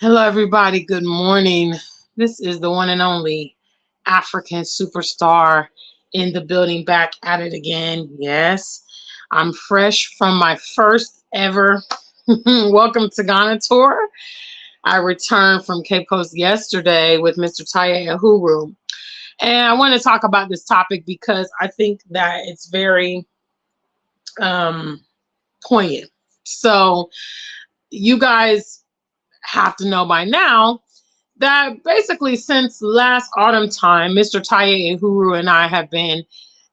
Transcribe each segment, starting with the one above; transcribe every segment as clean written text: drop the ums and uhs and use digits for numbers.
Hello, everybody. Good morning. This is the one and only African superstar in the building, back at it again. Yes, I'm fresh from my first ever Welcome to Ghana tour. I returned from Cape Coast yesterday with Mr. Taye Ahuru. And I want to talk about this topic because I think that it's very um, poignant. So, you guys have to know by now that basically since last autumn time, Mr. Taye Uhuru and I have been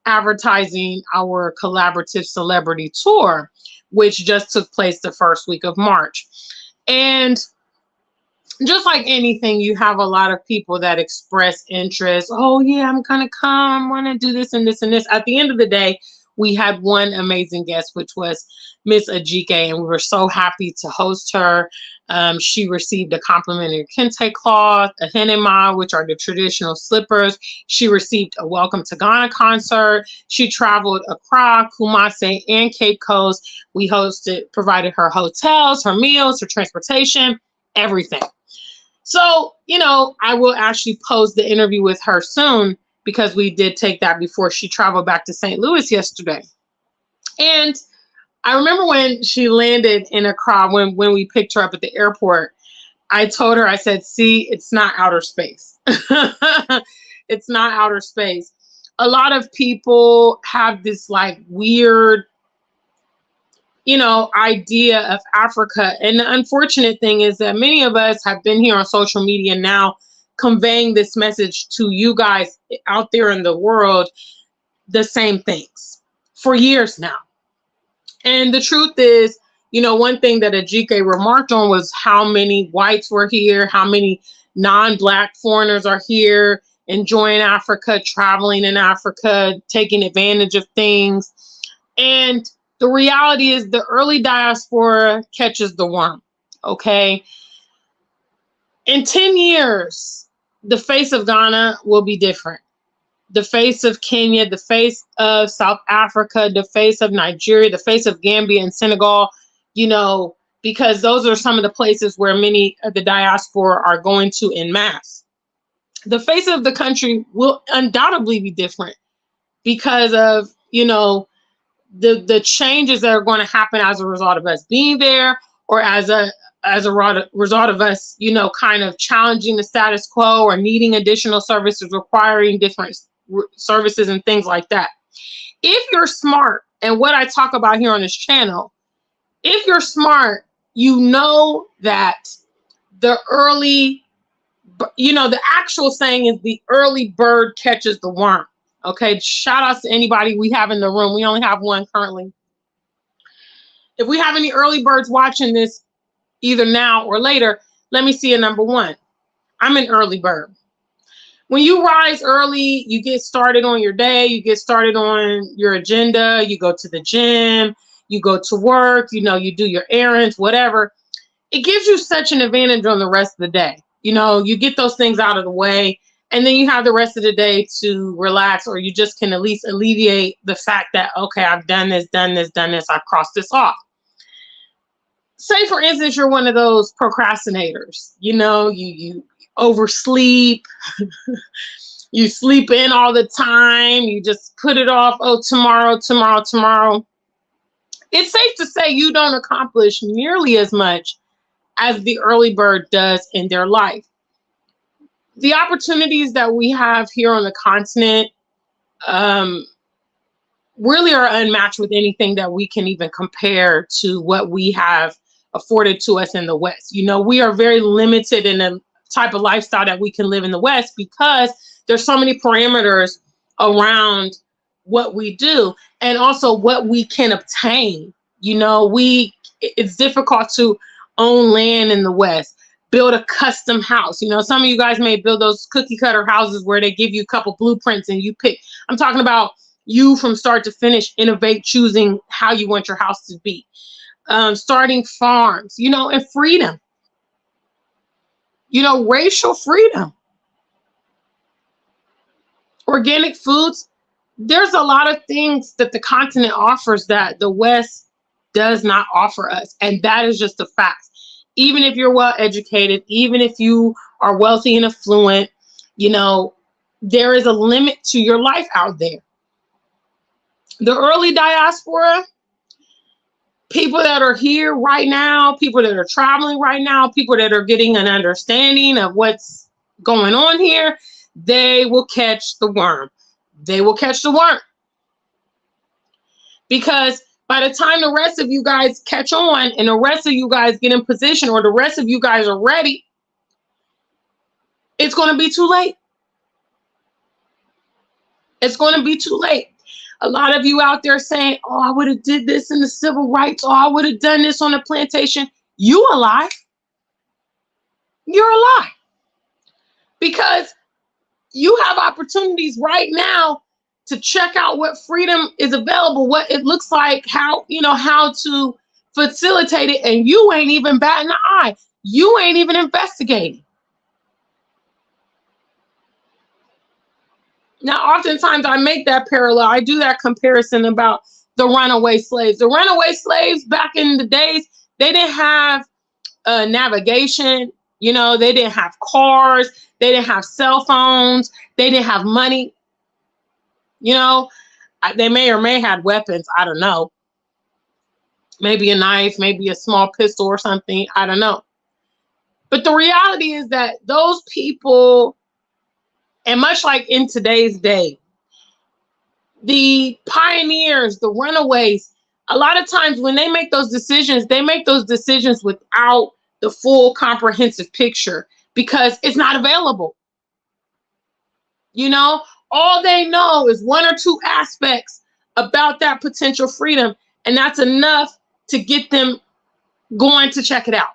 advertising our collaborative celebrity tour, which just took place the first week of March. And just like anything, you have a lot of people that express interest. Oh, yeah, I'm going to come. I want to do this and this and this. At the end of the day, we had one amazing guest, which was Miss Ajike, and we were so happy to host her. She received a complimentary kente cloth, a henema, which are the traditional slippers. She received a Welcome to Ghana concert. She traveled Accra, Kumasi, and Cape Coast. We provided her hotels, her meals, her transportation, everything. So, I will actually post the interview with her soon because we did take that before she traveled back to St. Louis yesterday. And I remember when she landed in Accra, when we picked her up at the airport, I told her, I said, see, it's not outer space. It's not outer space. A lot of people have this like weird idea of Africa. And the unfortunate thing is that many of us have been here on social media now conveying this message to you guys out there in the world, the same things for years now. And the truth is, one thing that Ajike remarked on was how many whites were here, how many non-Black foreigners are here, enjoying Africa, traveling in Africa, taking advantage of things. And the reality is the early diaspora catches the worm, okay? In 10 years, the face of Ghana will be different. The face of Kenya, the face of South Africa, the face of Nigeria, the face of Gambia and Senegal, because those are some of the places where many of the diaspora are going to en masse. The face of the country will undoubtedly be different because of, the changes that are going to happen as a result of us being there, or as a result of us, kind of challenging the status quo or needing additional services, requiring different services and things like that. If you're smart, and what I talk about here on this channel, if you're smart, you know that the actual saying is the early bird catches the worm. Okay, shout out to anybody we have in the room. We only have one currently. If we have any early birds watching this, either now or later, let me see a number one. I'm an early bird. When you rise early, you get started on your day, you get started on your agenda, you go to the gym, you go to work, you do your errands, whatever. It gives you such an advantage on the rest of the day. You get those things out of the way. And then you have the rest of the day to relax, or you just can at least alleviate the fact that, okay, I've done this, I've crossed this off. Say, for instance, you're one of those procrastinators. You oversleep, you sleep in all the time, you just put it off. Oh, tomorrow. It's safe to say you don't accomplish nearly as much as the early bird does in their life. The opportunities that we have here on the continent really are unmatched with anything that we can even compare to what we have afforded to us in the West. We are very limited in the type of lifestyle that we can live in the West because there's so many parameters around what we do and also what we can obtain. It's difficult to own land in the West. Build a custom house. Some of you guys may build those cookie cutter houses where they give you a couple blueprints and you pick. I'm talking about you from start to finish, innovate, choosing how you want your house to be. Starting farms, and freedom. Racial freedom. Organic foods. There's a lot of things that the continent offers that the West does not offer us. And that is just a fact. even if you're well educated, even if you are wealthy and affluent, you know, there is a limit to your life out there. The early diaspora, people that are here right now, people that are traveling right now, people that are getting an understanding of what's going on here, they will catch the worm. They will catch the worm. Because by the time the rest of you guys catch on and the rest of you guys get in position, or the rest of you guys are ready, it's going to be too late. It's going to be too late. A lot of you out there saying, oh, I would have did this in the civil rights, or I would have done this on the plantation. You a lie. You're a lie. Because you have opportunities right now to check out what freedom is available, what it looks like, how, you know, how to facilitate it, and you ain't even batting an eye. You ain't even investigating. Now, oftentimes I make that parallel. I do that comparison about the runaway slaves. The runaway slaves back in the days, they didn't have navigation. You know, they didn't have cars. They didn't have cell phones. They didn't have money. You know, they may or may have weapons. I don't know. Maybe a knife, maybe a small pistol or something. I don't know. But the reality is that those people, and much like in today's day, the pioneers, the runaways, a lot of times when they make those decisions without the full comprehensive picture, because it's not available. You know, all they know is one or two aspects about that potential freedom, and that's enough to get them going to check it out.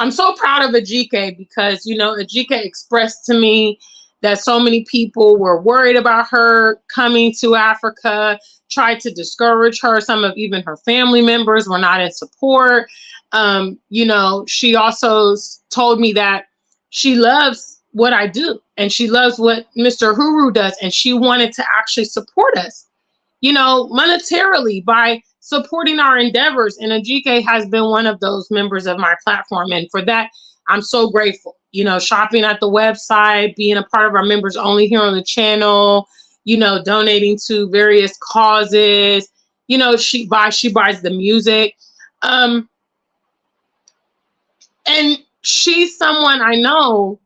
I'm so proud of Ajike because, you know, Ajike expressed to me that so many people were worried about her coming to Africa, tried to discourage her. Some of even her family members were not in support. You know, she also told me that she loves what I do and she loves what Mr. Huru does, and she wanted to actually support us, you know, monetarily by supporting our endeavors. And Ajike has been one of those members of my platform. And for that, I'm so grateful. You know, shopping at the website, being a part of our members only here on the channel, you know, donating to various causes. You know, she buys the music. And she's someone I know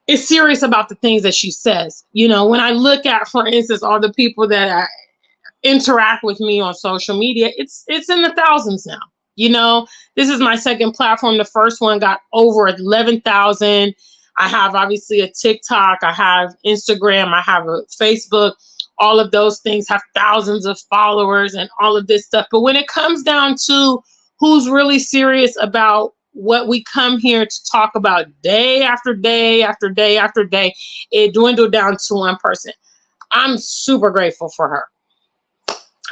is serious about the things that she says. You know, when I look at, for instance, all the people that interact with me on social media, it's in the thousands now. You know, this is my second platform. The first one got over 11,000. I have obviously a TikTok, I have Instagram, I have a Facebook. All of those things have thousands of followers and all of this stuff. But when it comes down to who's really serious about what we come here to talk about day after day after day after day, it dwindled down to one person. I'm super grateful for her.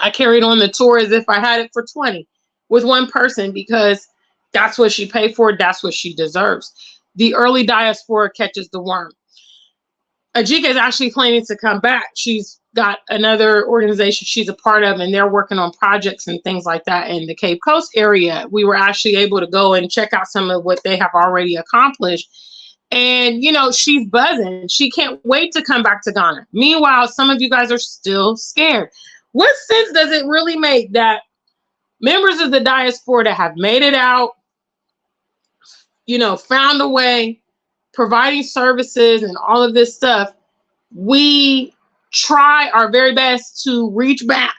I carried on the tour as if I had it for 20 with one person, because that's what she paid for. That's what she deserves. The early diaspora catches the worm. Ajike is actually planning to come back. She's got another organization she's a part of, and they're working on projects and things like that in the Cape Coast area. We were actually able to go and check out some of what they have already accomplished. And, you know, she's buzzing. She can't wait to come back to Ghana. Meanwhile, some of you guys are still scared. What sense does it really make that members of the diaspora that have made it out, you know, found a way, providing services and all of this stuff, we try our very best to reach back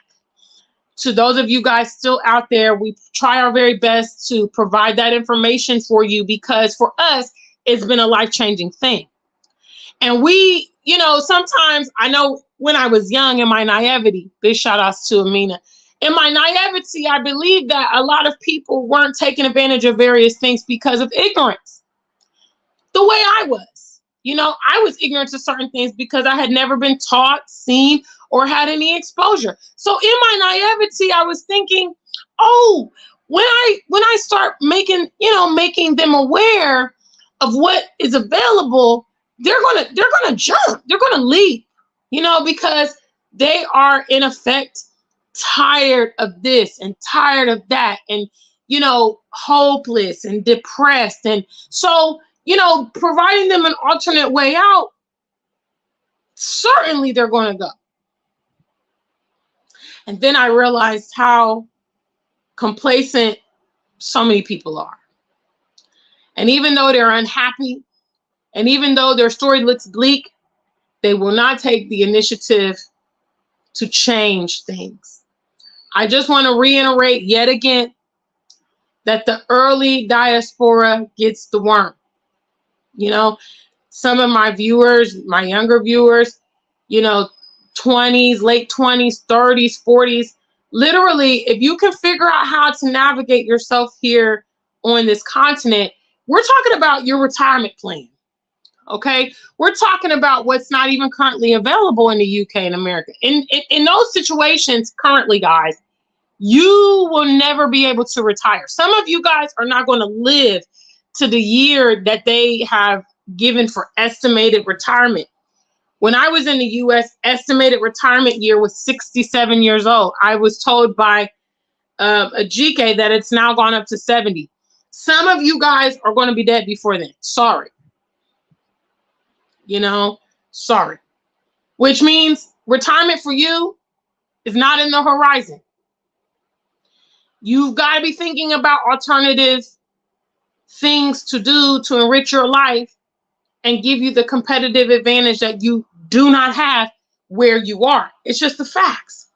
to those of you guys still out there. We try our very best to provide that information for you, because for us, it's been a life-changing thing. And we, you know, sometimes, I know when I was young, in my naivety, big shout outs to Amina. In my naivety, I believed that a lot of people weren't taking advantage of various things because of ignorance. The way I was, you know, I was ignorant to certain things because I had never been taught, seen, or had any exposure. So in my naivety, I was thinking, oh, when I start making them aware of what is available, they're gonna jump, they're gonna leap, you know, because they are in effect tired of this and tired of that. And hopeless and depressed. And so, providing them an alternate way out, certainly they're going to go. And then I realized how complacent so many people are. And even though they're unhappy, and even though their story looks bleak, they will not take the initiative to change things. I just want to reiterate yet again that the early diaspora gets the worm. Some of my viewers, my younger viewers, 20s, late 20s, 30s, 40s, literally, if you can figure out how to navigate yourself here on this continent, we're talking about your retirement plan. Okay, we're talking about what's not even currently available in the UK and America. In those situations currently, guys, you will never be able to retire. Some of you guys are not going to live to the year that they have given for estimated retirement. When I was in the US, estimated retirement year was 67 years old. I was told by a GK that it's now gone up to 70. Some of you guys are going to be dead before then. Sorry. Sorry. Which means retirement for you is not in the horizon. You've got to be thinking about alternative things to do to enrich your life and give you the competitive advantage that you do not have where you are. It's just the facts.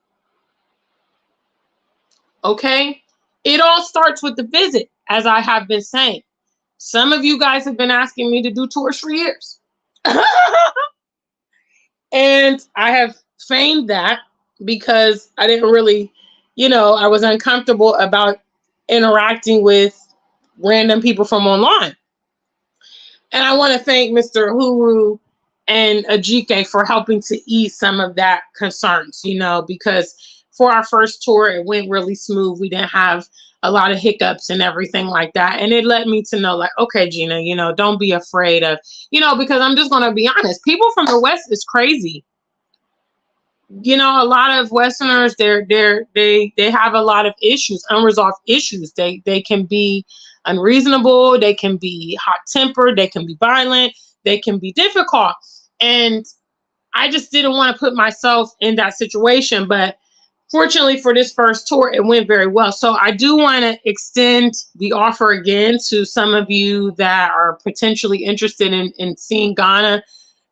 Okay? It all starts with the visit, as I have been saying. Some of you guys have been asking me to do tours for years. And I have feigned that because I didn't really, I was uncomfortable about interacting with random people from online. And I want to thank Mr. Huru and Ajike for helping to ease some of that concerns, because for our first tour, it went really smooth. We didn't have a lot of hiccups and everything like that. And it led me to know, like, okay, Gina, don't be afraid of, because I'm just going to be honest. People from the West is crazy. A lot of Westerners, they have a lot of issues, unresolved issues. They can be unreasonable. They can be hot-tempered. They can be violent. They can be difficult. And I just didn't want to put myself in that situation. But fortunately for this first tour, it went very well. So I do want to extend the offer again to some of you that are potentially interested in seeing Ghana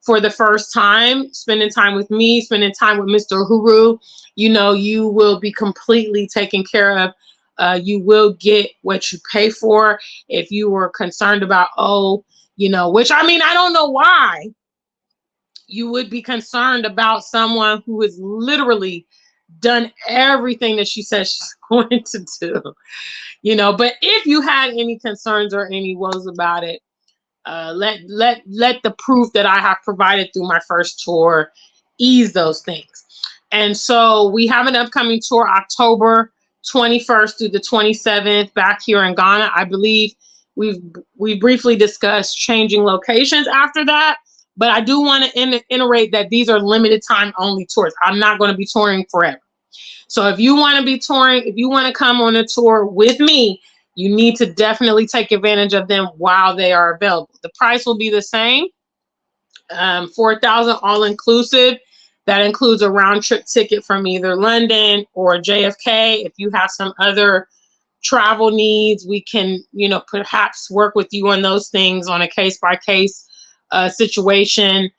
for the first time, spending time with me, spending time with Mr. Huru. You will be completely taken care of. You will get what you pay for. If you were concerned about, which I don't know why you would be concerned about someone who has literally done everything that she says she's going to do, but if you had any concerns or any woes about it, let the proof that I have provided through my first tour ease those things. And so we have an upcoming tour October 21st through the 27th back here in Ghana. I believe we briefly discussed changing locations after that, but I do want to iterate that these are limited time only tours. I'm not going to be touring forever. So if you want to be touring, if you want to come on a tour with me, you need to definitely take advantage of them while they are available. The price will be the same, $4,000 all inclusive. That includes a round trip ticket from either London or JFK. If you have some other travel needs, we can, perhaps work with you on those things on a case-by-case situation.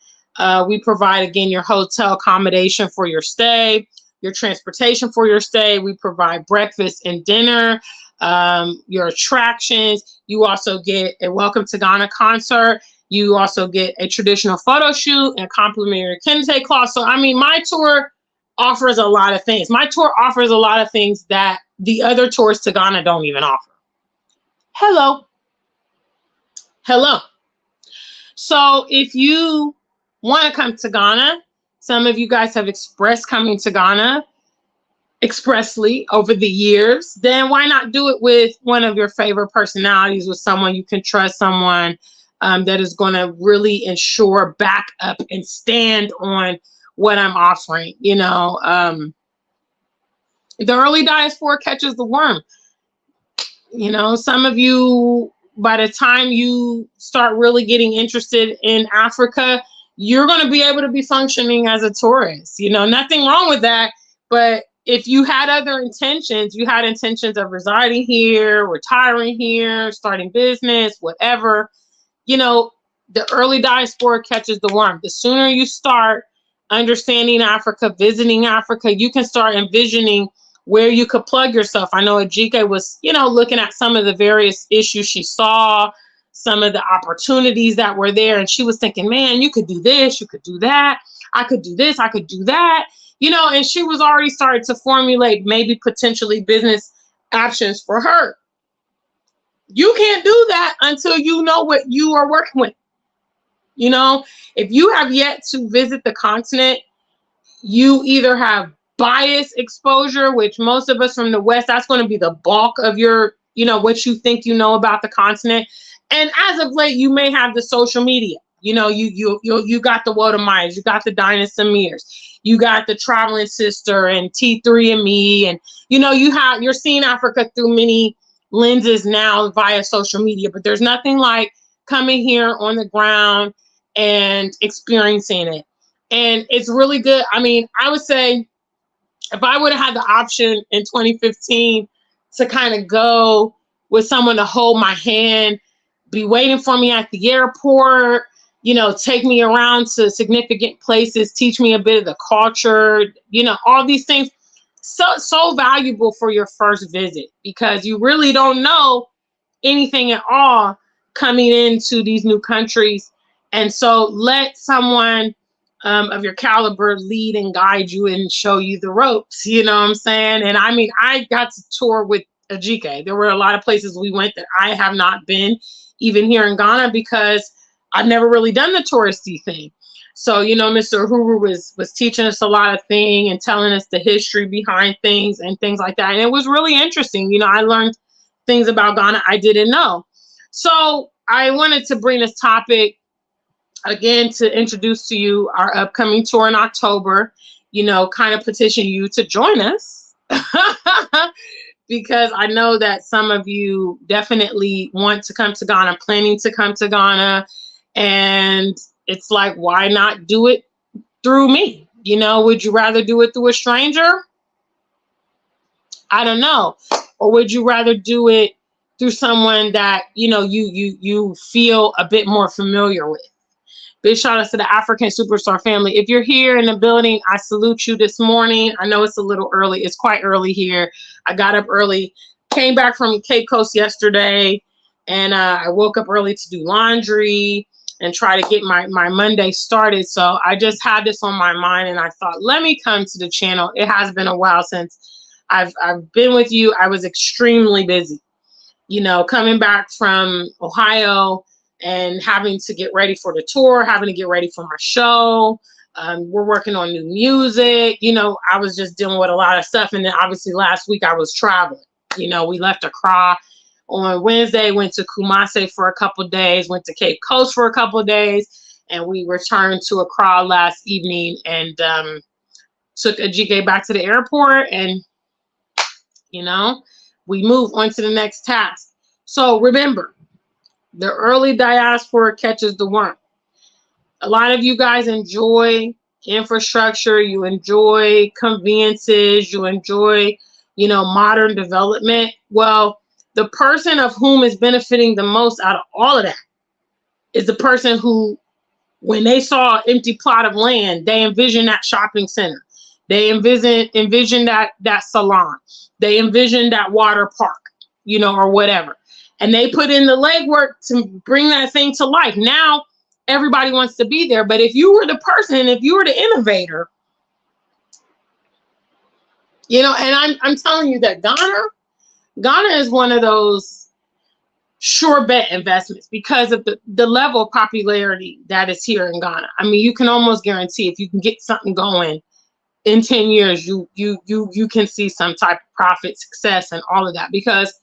We provide, again, your hotel accommodation for your stay, your transportation for your stay. We provide breakfast and dinner, your attractions. You also get a Welcome to Ghana concert. You also get a traditional photo shoot and complimentary kente cloth. So, my tour offers a lot of things. My tour offers a lot of things that the other tours to Ghana don't even offer. Hello. So if you want to come to Ghana, some of you guys have expressed coming to Ghana expressly over the years, then why not do it with one of your favorite personalities, with someone you can trust, someone that is going to really ensure, back up, and stand on what I'm offering. The early diaspora catches the worm. You know, some of you, by the time you start really getting interested in Africa, you're going to be able to be functioning as a tourist. You know, nothing wrong with that. But if you had other intentions, you had intentions of residing here, retiring here, starting business, whatever, you know, the early diaspora catches the worm. The sooner you start understanding Africa, visiting Africa, you can start envisioning where you could plug yourself. I know Ajike was, you know, looking at some of the various issues she saw, some of the opportunities that were there. And she was thinking, man, you could do this, you could do that. I could do this, I could do that. You know, and she was already starting to formulate maybe potentially business options for her. You can't do that until you know what you are working with. You know, if you have yet to visit the continent, you either have bias exposure, which most of us from the West, that's going to be the bulk of your, you know, what you think you know about the continent. And as of late, you may have the social media. You know, you got the Woda Myers, you got the Dinah Samirs, you got the Traveling Sister and T3 and you know, you're seeing Africa through many lenses now via social media, but there's nothing like coming here on the ground and experiencing it. And it's really good. I mean, I would say if I would have had the option in 2015 to kind of go with someone to hold my hand, be waiting for me at the airport, you know, take me around to significant places, teach me a bit of the culture, you know, all these things, so valuable for your first visit, because you really don't know anything at all coming into these new countries. And so let someone of your caliber lead and guide you and show you the ropes, you know what I'm saying? And I mean, I got to tour with Ajike. There were a lot of places we went that I have not been, even here in Ghana, because I've never really done the touristy thing. So, you know, Mr. Uhuru was teaching us a lot of things and telling us the history behind things and things like that. And it was really interesting. You know, I learned things about Ghana I didn't know. So I wanted to bring this topic again to introduce to you our upcoming tour in October, you know, kind of petition you to join us because I know that some of you definitely want to come to Ghana, planning to come to Ghana, and it's like, why not do it through me? You know, would you rather do it through a stranger? I don't know. Or would you rather do it through someone that, you know, you feel a bit more familiar with? Big shout out to the African Superstar family. If you're here in the building, I salute you this morning. I know it's a little early. It's quite early here. I got up early, came back from Cape Coast yesterday, and I woke up early to do laundry and try to get my Monday started. So I just had this on my mind, and I thought, let me come to the channel. It has been a while since I've been with you. I was extremely busy, you know, coming back from Ohio and having to get ready for the tour, having to get ready for my show. We're working on new music. You know, I was just dealing with a lot of stuff. And then obviously last week I was traveling. You know, we left Accra on Wednesday, went to Kumasi for a couple of days, went to Cape Coast for a couple of days, and we returned to Accra last evening and took Ajike back to the airport, and, you know, we move on to the next task. So remember, the early diaspora catches the worm. A lot of you guys enjoy infrastructure, you enjoy conveniences, you enjoy, you know, modern development. Well, the person of whom is benefiting the most out of all of that is the person who, when they saw an empty plot of land, they envisioned that shopping center. They envisioned that salon. They envisioned that water park, you know, or whatever. And they put in the legwork to bring that thing to life. Now everybody wants to be there. But if you were the person, if you were the innovator, you know, and I'm telling you that Ghana is one of those sure bet investments because of the level of popularity that is here in Ghana. I mean, you can almost guarantee if you can get something going in 10 years, you can see some type of profit, success, and all of that, because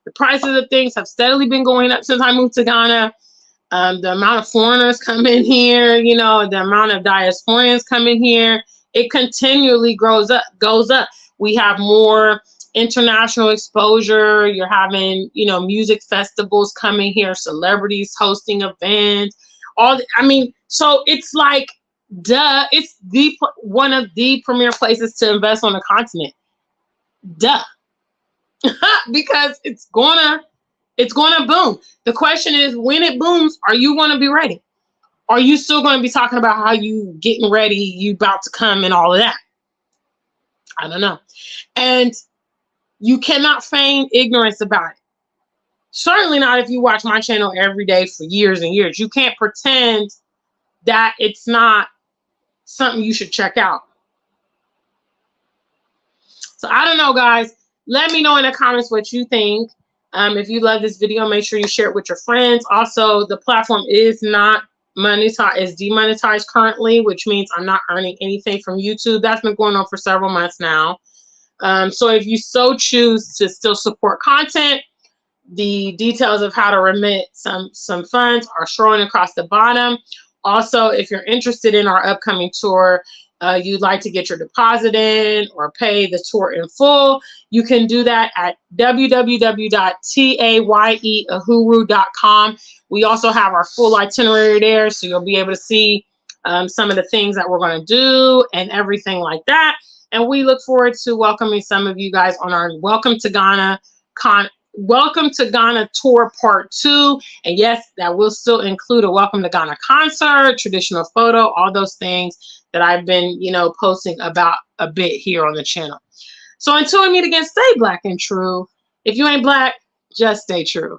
the prices of things have steadily been going up since I moved to Ghana. The amount of foreigners come in here, you know, the amount of diasporans come in here, it continually goes up. We have more international exposure. You're having, you know, music festivals coming here, celebrities hosting events. So it's like, duh, it's one of the premier places to invest on the continent. Duh. Because it's gonna boom. The question is, when it booms, are you gonna be ready? Are you still gonna be talking about how you getting ready, you about to come and all of that? I don't know. And you cannot feign ignorance about it. Certainly not if you watch my channel every day for years and years. You can't pretend that it's not something you should check out. So I don't know, guys. Let me know in the comments what you think. If you love this video, make sure you share it with your friends. Also, the platform is not monetized, is demonetized currently, which means I'm not earning anything from YouTube. That's been going on for several months now. So if you so choose to still support content, the details of how to remit some funds are showing across the bottom. Also, if you're interested in our upcoming tour, you'd like to get your deposit in or pay the tour in full, you can do that at www.tayeahuru.com. We also have our full itinerary there, so you'll be able to see some of the things that we're going to do and everything like that. And we look forward to welcoming some of you guys on our Welcome to Ghana tour part 2. And yes, that will still include a Welcome to Ghana concert, traditional photo, all those things that I've been, you know, posting about a bit here on the channel. So until we meet again, stay black and true. If you ain't black, just stay true.